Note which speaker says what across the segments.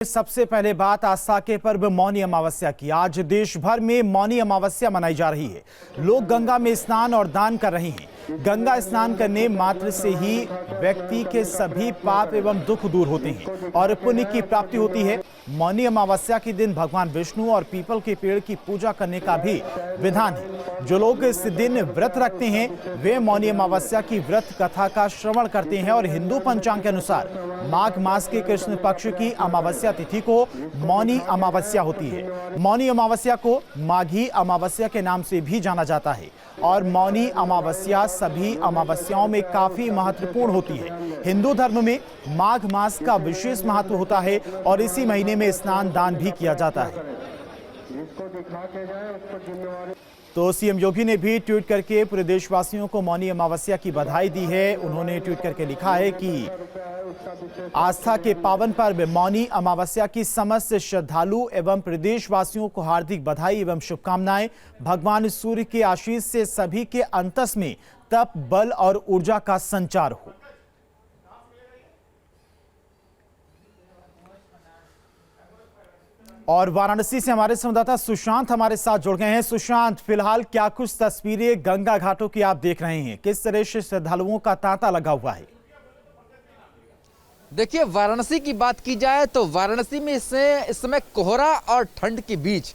Speaker 1: सबसे पहले बात आस्था के पर्व मौनी अमावस्या की। आज देश भर में मौनी अमावस्या मनाई जा रही है। लोग गंगा में स्नान और दान कर रहे हैं। गंगा स्नान करने मात्र से ही व्यक्ति के सभी पाप एवं दुख दूर होते हैं और पुण्य की प्राप्ति होती है। मौनी अमावस्या के दिन भगवान विष्णु और पीपल के पेड़ की पूजा करने का भी विधान है। जो लोग इस दिन व्रत रखते हैं वे मौनी अमावस्या की व्रत कथा का श्रवण करते हैं और हिंदू पंचांग के अनुसार माघ मास के कृष्ण पक्ष की अमावस्या तिथि को मौनी अमावस्या होती है। मौनी अमावस्या को माघी अमावस्या के नाम से भी जाना जाता है और मौनी अमावस्या सभी अमावस्याओं में काफी महत्वपूर्ण होती है। हिंदू धर्म में माघ मास का विशेष महत्व होता है और इसी महीने में स्नान दान भी किया जाता है। तो सीएम योगी ने भी ट्वीट करके पूरे देशवासियों को मौनी अमावस्या की बधाई दी है। उन्होंने ट्वीट करके लिखा है कि आस्था के पावन पर्व मौनी अमावस्या की समस्त श्रद्धालु एवं प्रदेशवासियों को हार्दिक बधाई एवं शुभकामनाएं। भगवान सूर्य के आशीष से सभी के अंतस में तप, बल और ऊर्जा का संचार हो। और वाराणसी से हमारे संवाददाता सुशांत हमारे साथ जुड़ गए हैं। सुशांत, फिलहाल क्या कुछ तस्वीरें गंगा घाटों की आप देख रहे हैं? किस तरह से श्रद्धालुओं का तांता लगा हुआ है?
Speaker 2: देखिए, वाराणसी की बात की जाए तो वाराणसी में इस समय कोहरा और ठंड के बीच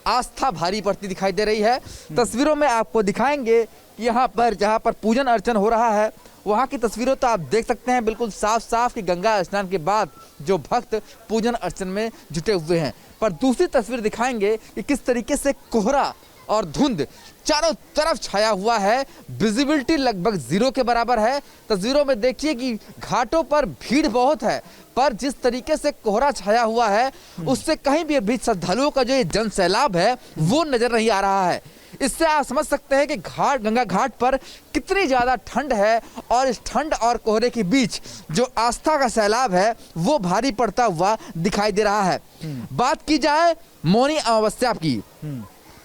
Speaker 2: आस्था भारी पड़ती दिखाई दे रही है। तस्वीरों में आपको दिखाएंगे यहाँ पर जहाँ पर पूजन अर्चन हो रहा है वहाँ की तस्वीरों तो आप देख सकते हैं बिल्कुल साफ साफ कि गंगा स्नान के बाद जो भक्त पूजन अर्चन में जुटे हुए हैं। पर दूसरी तस्वीर दिखाएंगे कि किस तरीके से कोहरा और धुंध चारों तरफ छाया हुआ है। विजिबिलिटी लगभग जीरो के बराबर है। तस्वीरों में देखिए कि घाटों पर भीड़ बहुत है, पर जिस तरीके से कोहरा छाया हुआ है उससे कहीं भी अभी श्रद्धालुओं का जो ये जन सैलाब है वो नजर नहीं आ रहा है। इससे आप समझ सकते हैं कि गंगा घाट पर कितनी ज्यादा ठंड है और इस ठंड और कोहरे के बीच जो आस्था का सैलाब है वो भारी पड़ता हुआ दिखाई दे रहा है। बात की जाए मौनी अमावस्या की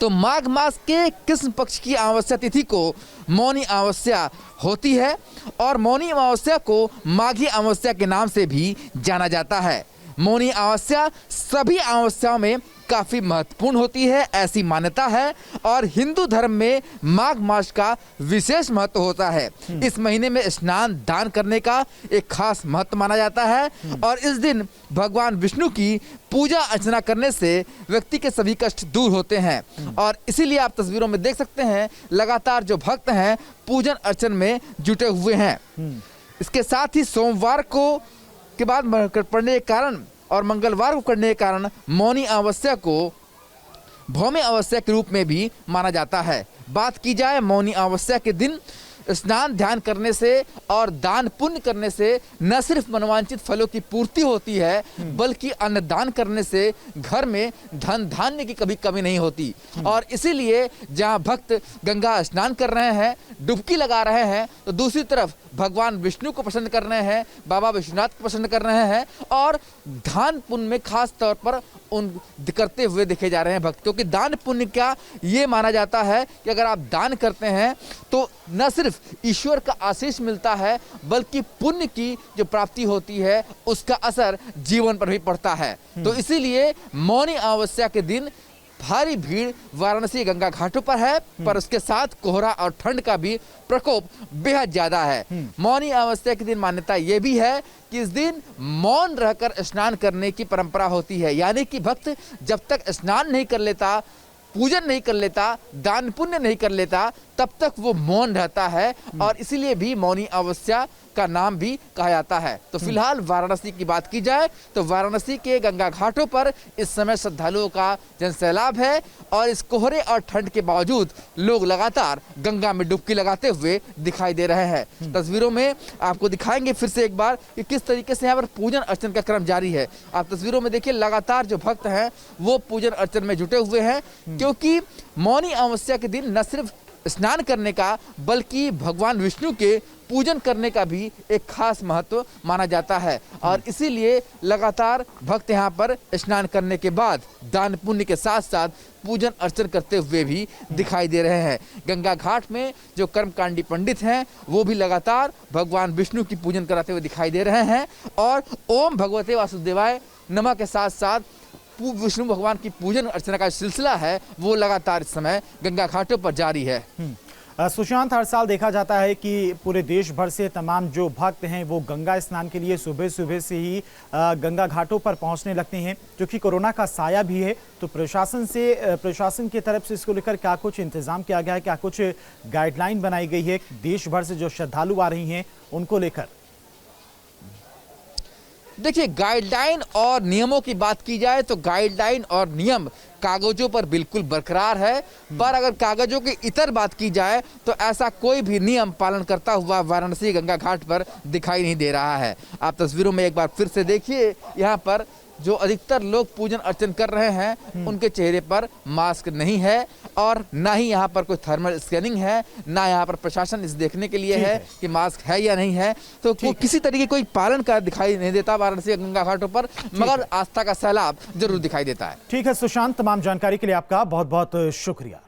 Speaker 2: तो माघ मास के कृष्ण पक्ष की अमावस्या तिथि को मौनी अमावस्या होती है और मौनी अमावस्या को माघी अमावस्या के नाम से भी जाना जाता है। मौनी अमावस्या सभी अमावस्याओं में काफी महत्वपूर्ण होती है, ऐसी मान्यता है और हिंदू धर्म में माघ मास का विशेष महत्व होता है। इस महीने में स्नान दान करने का एक खास महत्व माना जाता है और इस दिन भगवान विष्णु की पूजा अर्चना करने से व्यक्ति के सभी कष्ट दूर होते हैं और इसीलिए आप तस्वीरों में देख सकते हैं लगातार जो भक्त हैं पूजन अर्चन में जुटे हुए हैं। इसके साथ ही सोमवार को के बाद पड़ने के कारण और मंगलवार को करने के कारण मौनी अमावस्या को भौमी अमावस्या के रूप में भी माना जाता है। बात की जाए मौनी अमावस्या के दिन स्नान ध्यान करने से और दान पुण्य करने से न सिर्फ मनोवांछित फलों की पूर्ति होती है बल्कि अन्नदान करने से घर में धन धान्य की कभी कमी नहीं होती। और इसीलिए जहां भक्त गंगा स्नान कर रहे हैं, डुबकी लगा रहे हैं, तो दूसरी तरफ भगवान विष्णु को पसंद कर रहे हैं, बाबा विश्वनाथ को पसंद कर रहे हैं और दान पुण्य में खास तौर पर उन करते हुए देखे जा रहे हैं भक्त। क्योंकि दान पुण्य का ये माना जाता है कि अगर आप दान करते हैं तो न सिर्फ ईश्वर का आशीष मिलता है बल्कि पुण्य की जो प्राप्ति होती है उसका असर जीवन पर भी पड़ता है। तो इसीलिए मौनी अमावस्या के दिन भारी भीड़ वाराणसी गंगा घाटों पर है, पर उसके साथ कोहरा और ठंड का भी प्रकोप बेहद ज्यादा है। मौनी अमावस्या के दिन मान्यता यह भी है कि इस दिन मौन रहकर स्नान करने की परंपरा होती है, यानी कि भक्त जब तक स्नान नहीं कर लेता, पूजन नहीं कर लेता, दान पुण्य नहीं कर लेता, तब तक वो मौन रहता है और इसीलिए भी मौनी अमावस्या का नाम भी कहा जाता है। तो फिलहाल वाराणसी की बात की जाए तो वाराणसी के गंगा घाटों पर इस समय श्रद्धालुओं का जनसैलाब है और इस कोहरे और ठंड के बावजूद लोग लगातार गंगा में डुबकी लगाते हुए दिखाई दे रहे हैं। तस्वीरों में आपको दिखाएंगे फिर से एक बार कि किस तरीके से यहाँ पर पूजन अर्चन का क्रम जारी है। आप तस्वीरों में देखिए लगातार जो भक्त हैं वो पूजन अर्चन में जुटे हुए हैं क्योंकि मौनी अमावस्या के दिन न सिर्फ स्नान करने का बल्कि भगवान विष्णु के पूजन करने का भी एक खास महत्व माना जाता है और इसीलिए लगातार भक्त यहाँ पर स्नान करने के बाद दान पुण्य के साथ साथ पूजन अर्चन करते हुए भी दिखाई दे रहे हैं। गंगा घाट में जो कर्मकांडी पंडित हैं वो भी लगातार भगवान विष्णु की पूजन कराते हुए दिखाई दे रहे हैं और ओम भगवते वासुदेवाय नमक के साथ साथ विष्णु भगवान की पूजन अर्चना का सिलसिला है वो लगातार इस समय गंगा घाटों पर जारी है।
Speaker 1: सुशांत, हर साल देखा जाता है कि पूरे देश भर से तमाम जो भक्त हैं वो गंगा स्नान के लिए सुबह सुबह से ही गंगा घाटों पर पहुंचने लगते हैं। क्योंकि कोरोना का साया भी है तो प्रशासन की तरफ से इसको लेकर क्या कुछ इंतजाम किया गया है, क्या कुछ गाइडलाइन बनाई गई है देश भर से जो श्रद्धालु आ रही हैं उनको लेकर?
Speaker 2: देखिए, गाइडलाइन और नियमों की बात की जाए तो गाइडलाइन और नियम कागजों पर बिल्कुल बरकरार है, पर अगर कागजों की इतर बात की जाए तो ऐसा कोई भी नियम पालन करता हुआ वाराणसी गंगा घाट पर दिखाई नहीं दे रहा है। आप तस्वीरों में एक बार फिर से देखिए, यहाँ पर जो अधिकतर लोग पूजन अर्चन कर रहे हैं उनके चेहरे पर मास्क नहीं है और ना ही यहाँ पर कोई थर्मल स्कैनिंग है, ना यहाँ पर प्रशासन इस देखने के लिए है कि मास्क है या नहीं है। तो किसी तरीके कोई पालन का दिखाई नहीं देता वाराणसी गंगा घाटों पर, मगर आस्था का सैलाब जरूर दिखाई देता है।
Speaker 1: ठीक है सुशांत, तमाम जानकारी के लिए आपका बहुत बहुत शुक्रिया।